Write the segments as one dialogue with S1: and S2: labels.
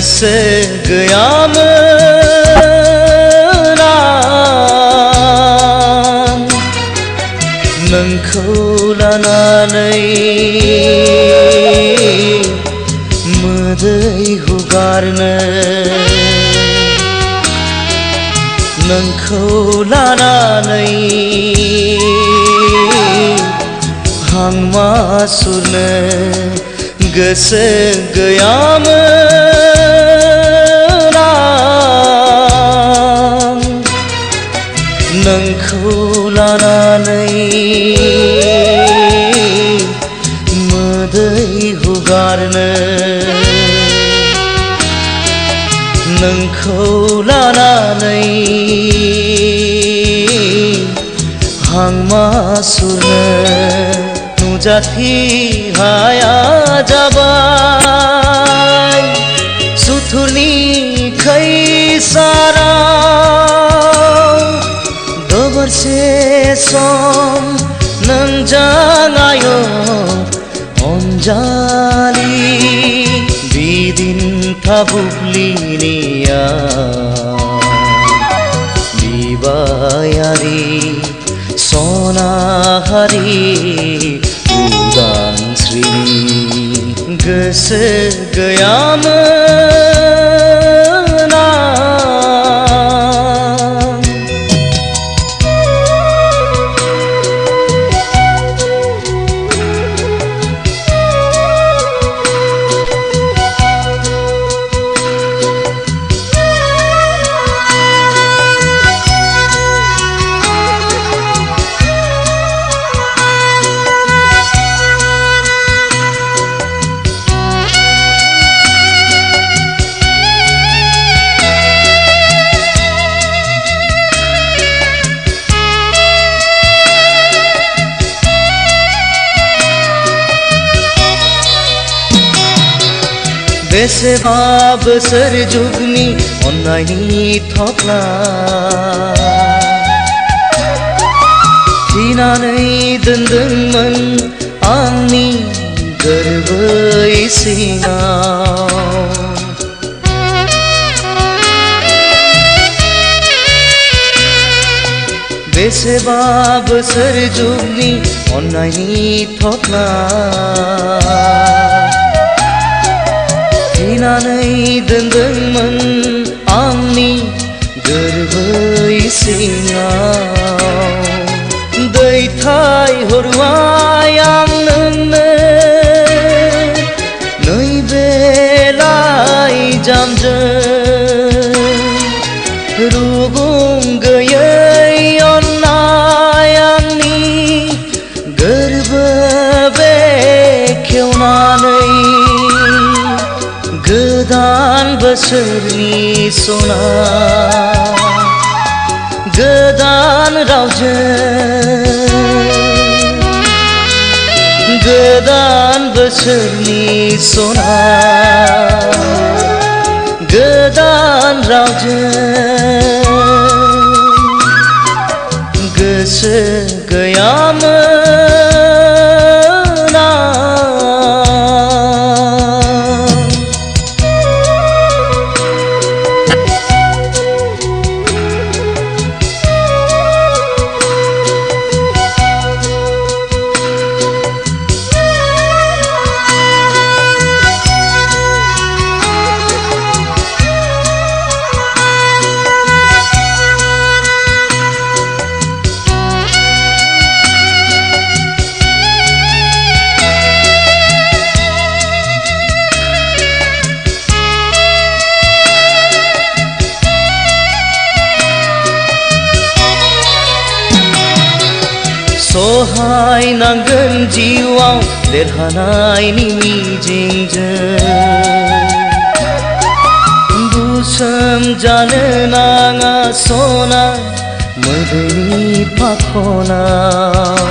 S1: गोसो गैयामोन आं नोंखौ लानानै मोदै हुगारनो नोंखौ लानानै हांमा सुरनो गोसो गैयामोन आं नोंखौ लानानै मोदै हुगारनो नोंखौ लानानै हांमा सुरनो नुजाथि हाया जाबाय सुथुरनि खैसाराव दबरसे सम नोंजों आयो अनजालि बिदिन थाबुब्लिनिया बिबायारि सनाहारि उदांस्रि गोसो गैयामोन आं बेसेबा बोसोर जुगनि अननायनि थफ्ला थिनानै दोनदोंमोन आंनि गोरबो सिङाव बेसेबा बोसोर जुगनि अननायनि थफ्ला थिनानै दोनदोंमोन आंनि गोरबो सिङाव दैथायहरबाय आं नोंनो नैबे लाइजामजों रुगुं गैयै अननाय आंनि गोरबो बेखेवनानै गोदान बोसोरनि सना गोदान रावजों गोदान बोसोरनि सना गोदान रावजों गोसो गैयामोन आं सहाय नांगोन जिउआव देरहानायनि मिजिंजों बुसोम जानो नाङा सना मोदैनि फाखनाव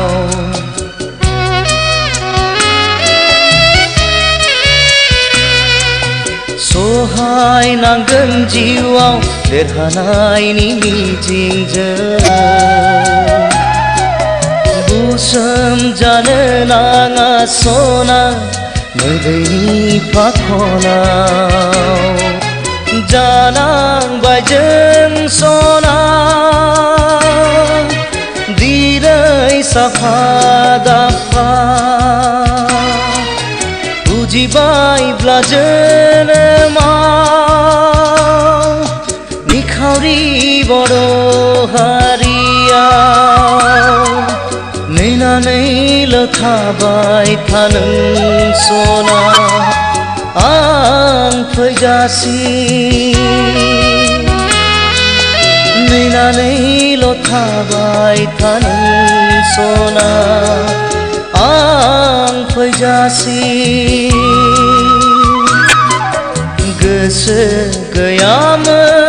S1: सहाय नांगोन जिउआव देरहानायनि मिजिंजों बुसोम जानो नाङा सना मोदैनि फाखनाव जानांबाय जों सना दिनै साफा दाफा बुजिबायब्ला जोनोमाव निखावरि बर' हारियाव नेनानैल' थाबाय था नों सना आं फैजासिम नेनानैल' थाबाय था नों सना आं फैजासिम गोसो गैयामोन